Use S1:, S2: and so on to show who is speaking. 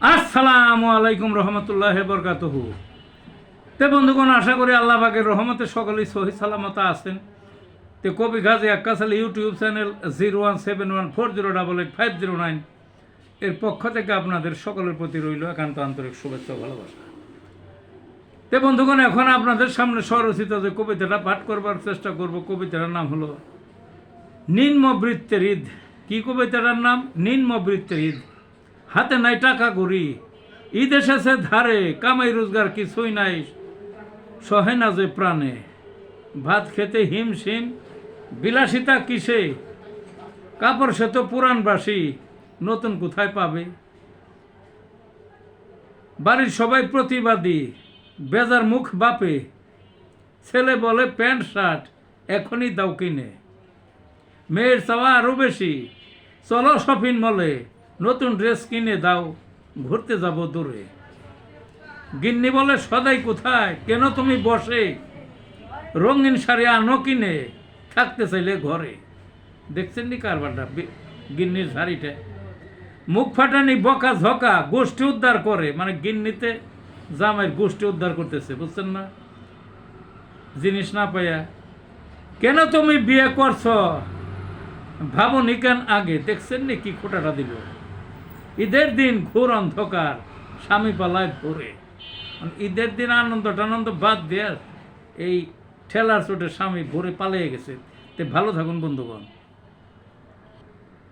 S1: আসসালামু আলাইকুম রহমতুল্লাহ বরকাতুহু। তে বন্ধুগণ, আশা করি আল্লাহ পাকের রহমতে সকলেই সহি সালামত আছেন। তে কবি গাজী আক্কাস আলী ইউটিউব চ্যানেল 017140885009 এর পক্ষ থেকে আপনাদের সকলের প্রতি রইল একান্ত আন্তরিক শুভেচ্ছা ও ভালোবাসা। তে বন্ধুগণ, এখন আপনাদের সামনে স্বরচিত যে কবিতাটা পাঠ করবার চেষ্টা করব, কবিতাটার নাম হলো নিম্নবৃত্তের ঈদ। কি কবিতাটার নাম? নিম্নবৃত্তের ঈদ। হাতে নাই টাকা করি, ঈদ এসেছে ধারে, কামাই রোজগার কিছুই নাই, সহে না যে প্রাণে, ভাত খেতে হিমশিম, বিলাসিতা কিসে, কাপড় সে তো পুরানবাসী, নতুন কোথায় পাবে। বাড়ির সবাই প্রতিবাদী, বেজার মুখ বাপে, ছেলে বলে প্যান্ট শার্ট এখনই দাও কিনে, মেয়ের চাওয়া আরও বেশি, চলো শপিং মলে, নতুন ড্রেস কিনে দাও, ঘুরতে যাব দূরে। গিন্নি বলে সদাই কোথায়, কেন তুমি বসে, রঙিন শাড়ি আনো কিনে, থাকতে চাইলে ঘরে। দেখছেন নি কারবারটা, গিন্নির শাড়িটা। মুখ ফাটানি বকা ঝকা, গোষ্ঠী উদ্ধার করে, মানে গিন্নিতে জামাইয়ের গোষ্ঠী উদ্ধার করতেছে, বুঝছেন না? জিনিস না পাইয়া, কেন তুমি বিয়ে করছো, ভাবো নিকান আগে। দেখছেন নি কি খোটাটা দিল। ঈদের দিন ঘোর অন্ধকার, স্বামী পালায় ভোরে। ঈদের দিন আনন্দ টানন্দ বাদ দিয়ে এই ঠেলার চোটে স্বামী ভোরে পালিয়ে গেছে। তে ভালো থাকুন বন্ধুগণ।